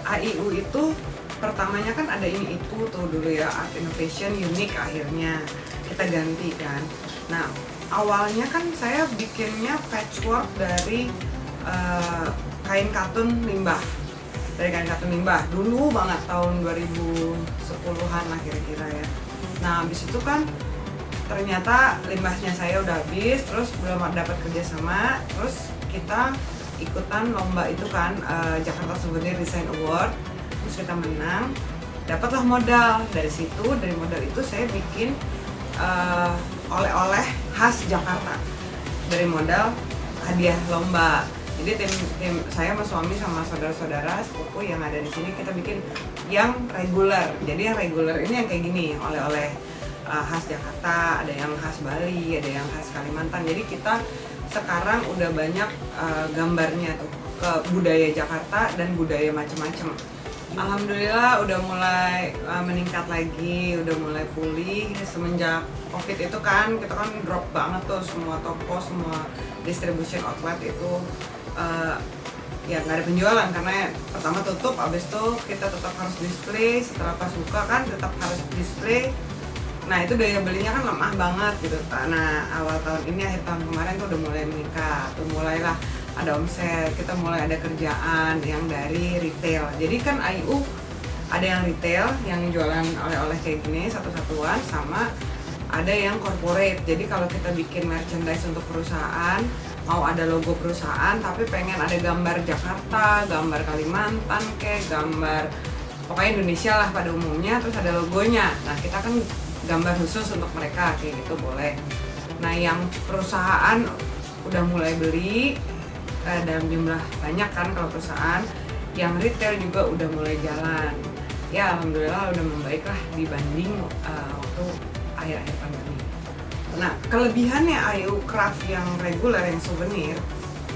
AIU itu pertamanya kan ada ini itu tuh dulu ya, Art Innovation Unique, akhirnya kita ganti kan. Nah awalnya kan saya bikinnya patchwork dari kain katun limbah, dulu banget tahun 2010-an lah kira-kira ya. Nah habis itu kan ternyata limbahnya saya udah habis, terus belum dapat kerjasama, terus kita ikutan lomba itu kan, Jakarta Souvenir Design Award, terus kita menang, dapatlah modal. Dari modal itu saya bikin oleh-oleh khas Jakarta dari modal hadiah lomba. Jadi tim saya sama suami sama saudara-saudara sepupu yang ada di sini, kita bikin yang reguler. Jadi yang reguler ini yang kayak gini, oleh-oleh khas Jakarta, ada yang khas Bali, ada yang khas Kalimantan. Jadi kita sekarang udah banyak gambarnya tuh ke budaya Jakarta dan budaya macam-macam. Alhamdulillah udah mulai meningkat lagi, udah mulai pulih semenjak Covid itu kan, kita kan drop banget tuh, semua toko, semua distribution outlet itu ya nggak ada penjualan karena pertama tutup, abis itu kita tetap harus display, setelah pas buka kan tetap harus display. Nah itu daya belinya kan lemah banget gitu. Nah awal tahun ini, akhir tahun kemarin tuh udah mulai meningkat, tuh mulailah ada omset, kita mulai ada kerjaan yang dari retail. Jadi kan AIU ada yang retail, yang jualan oleh-oleh kayak gini satu-satuan, sama ada yang corporate. Jadi kalau kita bikin merchandise untuk perusahaan, mau ada logo perusahaan tapi pengen ada gambar Jakarta, gambar Kalimantan, kayak gambar pokoknya Indonesia lah pada umumnya, terus ada logonya. Nah kita kan gambar khusus untuk mereka kayak gitu boleh. Nah yang perusahaan udah mulai beli dalam jumlah banyak kan kalau perusahaan, yang retail juga udah mulai jalan. Ya alhamdulillah udah membaik lah dibanding waktu akhir-akhir pandemi. Nah kelebihannya AIU Craft yang reguler, yang souvenir,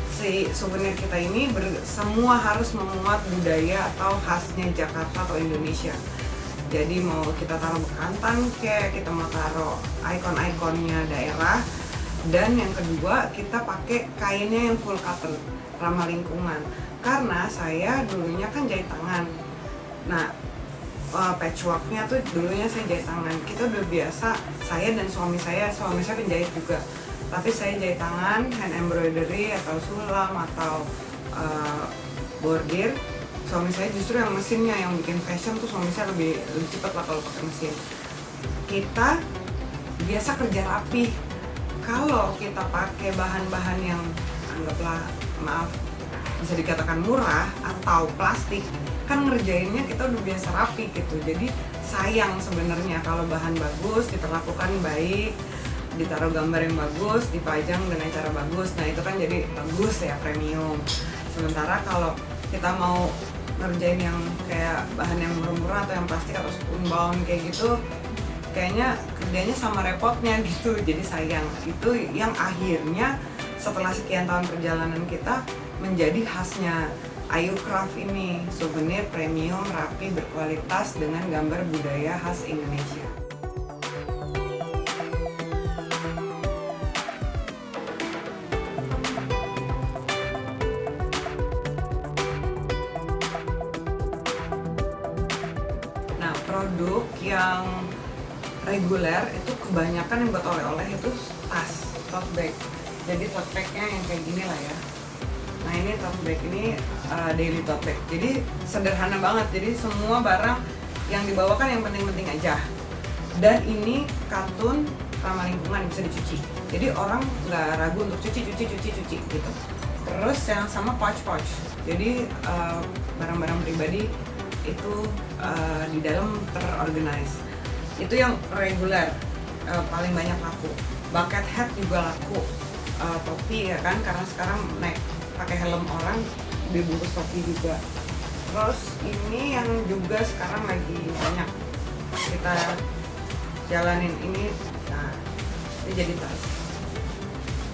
si souvenir kita ini semua harus memuat budaya atau khasnya Jakarta atau Indonesia. Jadi mau kita taruh bekantan kayak, kita mau taruh ikon-ikonnya daerah. Dan yang kedua, kita pakai kainnya yang full cotton, ramah lingkungan. Karena saya dulunya kan jahit tangan. Nah patchworknya tuh dulunya saya jahit tangan. Kita udah biasa, saya dan suami saya penjahit juga, tapi saya jahit tangan, hand embroidery atau sulam atau bordir. Suami saya justru yang mesinnya, yang bikin fashion tuh suami saya lebih cepat lah kalau pakai mesin. Kita biasa kerja rapi. Kalau kita pakai bahan-bahan yang anggaplah, maaf, bisa dikatakan murah atau plastik, kan ngerjainnya kita udah biasa rapi gitu. Jadi sayang sebenarnya kalau bahan bagus, diperlakukan baik, ditaruh gambar yang bagus, dipajang dengan cara bagus. Nah itu kan jadi bagus ya, premium. Sementara kalau kita mau ngerjain yang kayak bahan yang murah-murah atau yang plastik atau spoon bound kayak gitu, kayaknya kerjanya sama repotnya gitu, jadi sayang. Itu yang akhirnya setelah sekian tahun perjalanan kita menjadi khasnya AIU Craft ini, souvenir premium, rapi, berkualitas dengan gambar budaya khas Indonesia. Nah produk yang reguler itu kebanyakan yang buat oleh-oleh itu tas, tote bag. Jadi tote bagnya yang kayak gini lah ya. Nah ini tote bag ini daily tote bag. Jadi sederhana banget. Jadi semua barang yang dibawa kan yang penting-penting aja. Dan ini katun ramah lingkungan, bisa dicuci. Jadi orang nggak ragu untuk cuci gitu. Terus yang sama pouch. Jadi barang-barang pribadi itu di dalam terorganize. Itu yang reguler, paling banyak laku. Bucket hat juga laku, topi ya kan, karena sekarang naik pakai helm orang, dibungkus topi juga. Terus ini yang juga sekarang lagi banyak kita jalanin ini, nah ini jadi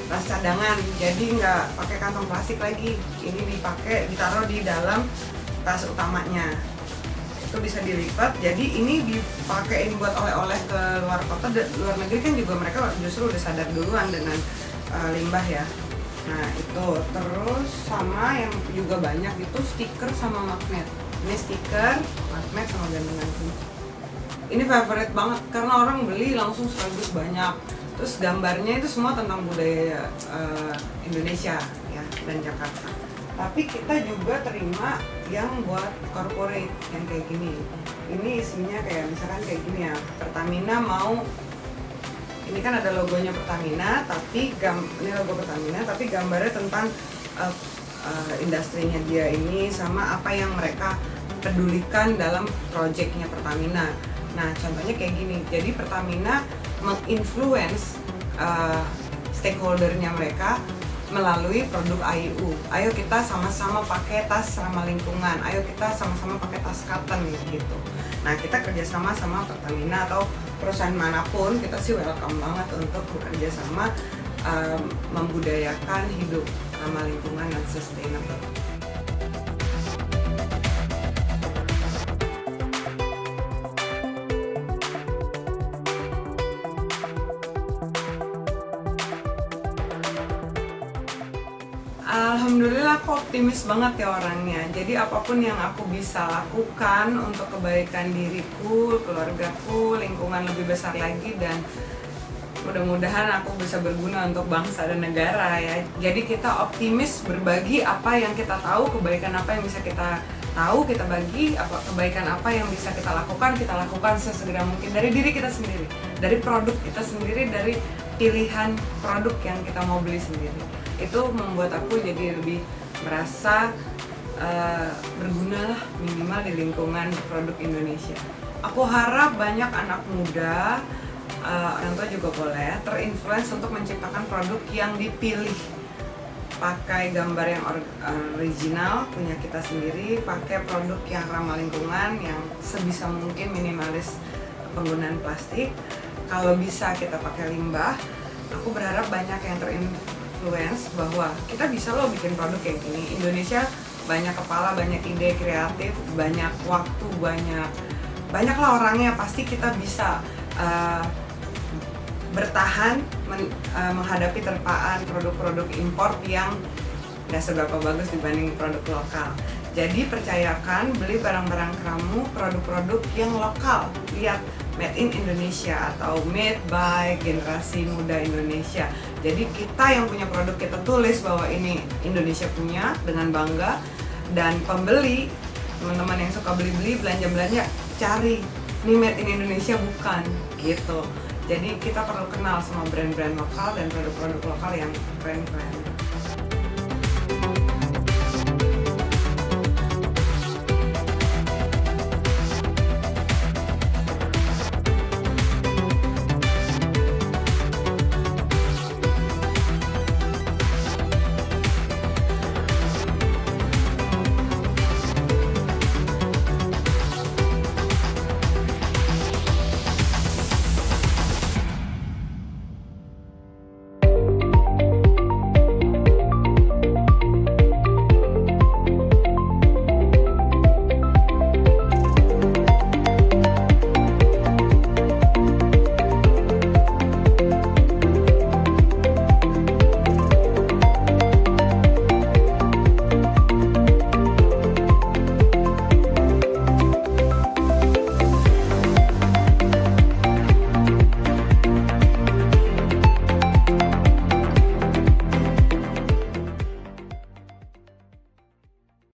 tas cadangan, jadi nggak pakai kantong plastik lagi. Ini ditaruh di dalam tas utamanya. Itu bisa dilipat, jadi ini dipakein buat oleh-oleh ke luar kota, luar negeri kan juga mereka justru udah sadar duluan dengan limbah ya. Nah itu, terus sama yang juga banyak itu stiker sama magnet. Ini stiker, magnet sama gantungan kunci. Ini favorite banget karena orang beli langsung sekaligus banyak. Terus gambarnya itu semua tentang budaya Indonesia ya dan Jakarta. Tapi kita juga terima yang buat corporate yang kayak gini. Ini isinya kayak misalkan kayak gini ya. Pertamina mau, ini kan ada logonya Pertamina, tapi ini logo Pertamina, tapi gambarnya tentang industrinya dia ini sama apa yang mereka pedulikan dalam proyeknya Pertamina. Nah, contohnya kayak gini. Jadi Pertamina menginfluence stakeholdernya mereka melalui produk IU. Ayo kita sama-sama pakai tas ramah lingkungan. Ayo kita sama-sama pakai tas cotton gitu. Nah, kita kerjasama sama Pertamina atau perusahaan manapun, kita sih welcome banget untuk bekerja sama membudayakan hidup ramah lingkungan dan sustainable. Alhamdulillah aku optimis banget ya orangnya. Jadi apapun yang aku bisa lakukan untuk kebaikan diriku, keluargaku, lingkungan lebih besar lagi, dan mudah-mudahan aku bisa berguna untuk bangsa dan negara ya. Jadi kita optimis berbagi apa yang kita tahu, kebaikan apa yang bisa kita tahu, kita bagi, kebaikan apa yang bisa kita lakukan sesegera mungkin dari diri kita sendiri, dari produk kita sendiri, dari pilihan produk yang kita mau beli sendiri. Itu membuat aku jadi lebih merasa berguna lah minimal di lingkungan produk Indonesia. Aku harap banyak anak muda, orang tua juga boleh, terinfluence untuk menciptakan produk yang dipilih, pakai gambar yang original punya kita sendiri, pakai produk yang ramah lingkungan, yang sebisa mungkin minimalis penggunaan plastik. Kalau bisa kita pakai limbah. Aku berharap banyak yang terinfluence bahwa kita bisa loh bikin produk kayak gini. Indonesia banyak kepala, banyak ide kreatif, banyak waktu, banyaklah orangnya. Pasti kita bisa bertahan menghadapi terpaan produk-produk impor yang nggak seberapa bagus dibanding produk lokal. Jadi percayakan, beli barang-barang kamu, produk-produk yang lokal. Lihat, made in Indonesia atau made by generasi muda Indonesia. Jadi kita yang punya produk, kita tulis bahwa ini Indonesia punya dengan bangga. Dan pembeli, teman-teman yang suka beli-beli, belanja-belanja, cari, ini made in Indonesia bukan, gitu. Jadi kita perlu kenal sama brand-brand lokal dan produk-produk lokal yang keren-keren.